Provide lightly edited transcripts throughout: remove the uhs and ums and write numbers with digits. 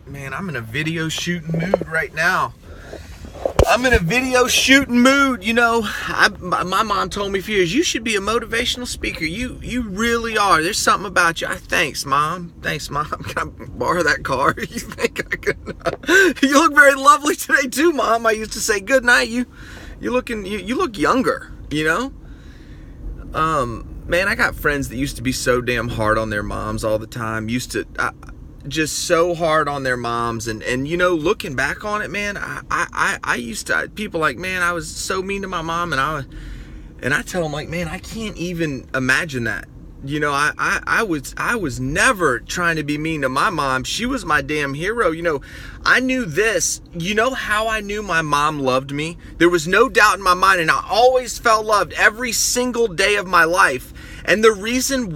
Man, I'm in a video shooting mood right now. I'm in a video shooting mood. You know, my mom told me for years, you should be a motivational speaker. You really are. There's something about you. Thanks, Mom. Thanks, Mom. Can I borrow that car? You think I could? You look very lovely today too, Mom. I used to say good night. You look younger, you know? Man, I got friends that used to be so damn hard on their moms all the time. Just so hard on their moms, and you know, looking back on it, man, I used to, people like, man, I was so mean to my mom, and I tell them, like, man, I can't even imagine that. You know, I was never trying to be mean to my mom. She was my damn hero. You know, I knew this. You know how I knew my mom loved me? There was no doubt in my mind, and I always felt loved every single day of my life. And the reason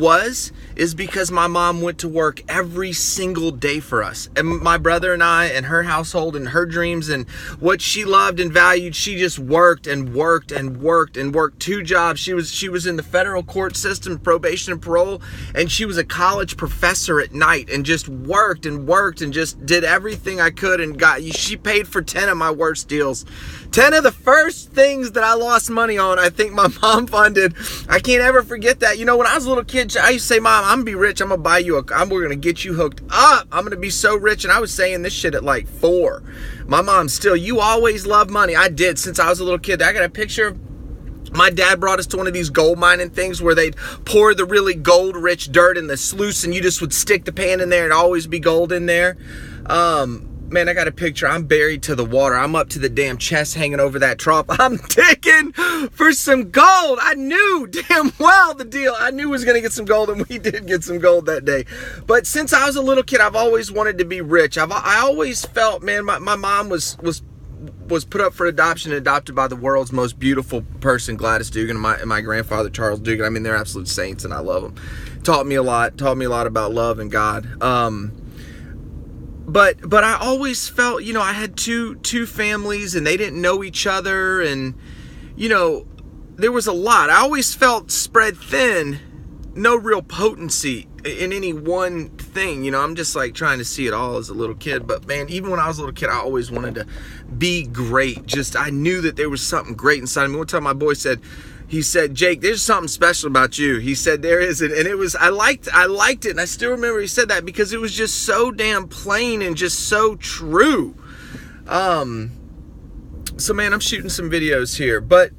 is because my mom went to work every single day for us. And my brother and I and her household and her dreams and what she loved and valued, she just worked and worked and worked and worked 2 jobs. She was in the federal court system, probation and parole, and she was a college professor at night and just worked and worked and just did everything I could, and she paid for 10 of my worst deals. 10 of the first things that I lost money on, I think my mom funded. I can't ever forget that. You know, when I was a little kid, I used to say, Mom, I'm going to be rich. I'm going to buy you we're going to get you hooked up. I'm going to be so rich. And I was saying this shit at like 4. My mom still, you always love money. I did since I was a little kid. I got a picture of my dad brought us to one of these gold mining things where they'd pour the really gold rich dirt in the sluice, and you just would stick the pan in there and always be gold in there. Man, I got a picture. I'm buried to the water. I'm up to the damn chest hanging over that trough. I'm digging for some gold. I knew damn well the deal. I knew we was going to get some gold, and we did get some gold that day. But since I was a little kid, I've always wanted to be rich. I always felt, man, my mom was put up for adoption and adopted by the world's most beautiful person, Gladys Dugan, and my grandfather, Charles Dugan. I mean, they're absolute saints, and I love them. Taught me a lot about love and God. But I always felt, you know, I had two families, and they didn't know each other, and, you know, there was a lot. I always felt spread thin, no real potency in any one thing. You know, I'm just like trying to see it all as a little kid. But man, even when I was a little kid, I always wanted to be great. I knew that there was something great inside of me. One time my boy said, Jake, there's something special about you. He said, there is. And it was, I liked it. And I still remember he said that because it was just so damn plain and just so true. So man, I'm shooting some videos here, but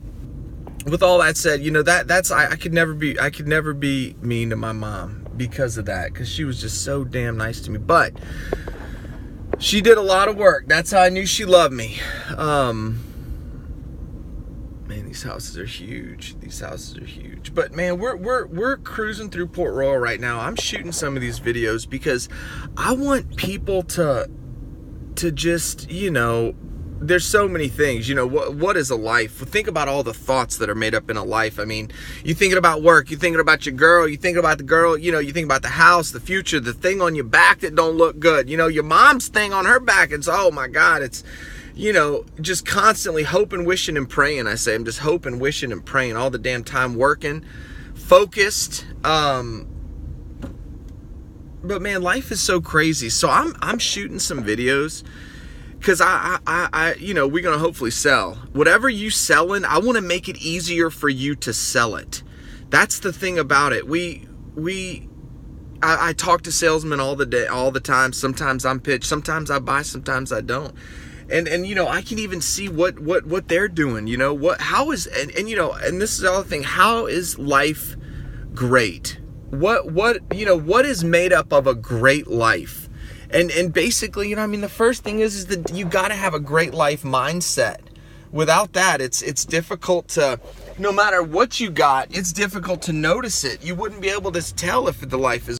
with all that said, you know, I could never be mean to my mom because of that. Cause she was just so damn nice to me, but she did a lot of work. That's how I knew she loved me. Man, these houses are huge. But man, we're cruising through Port Royal right now. I'm shooting some of these videos because I want people to just, you know, there's so many things. You know, what is a life? Think about all the thoughts that are made up in a life. I mean, you thinking about work, you thinking about your girl, you thinking about the girl, you know, you think about the house, the future, the thing on your back that don't look good. You know, your mom's thing on her back, it's, oh my God, it's, you know, just constantly hoping, wishing, and praying. I say I'm just hoping, wishing, and praying all the damn time, working, focused. But man, life is so crazy. So I'm shooting some videos because I you know, we're gonna hopefully sell whatever you selling. I want to make it easier for you to sell it. That's the thing about it. I talk to salesmen all the time. Sometimes I'm pitched, sometimes I buy, sometimes I don't. And you know, I can even see what they're doing, you know, and you know, and this is the other thing, how is life great? What you know, what is made up of a great life? And basically, you know, I mean, the first thing is that you got to have a great life mindset. Without that, it's difficult to, no matter what you got, it's difficult to notice it. You wouldn't be able to tell if the life is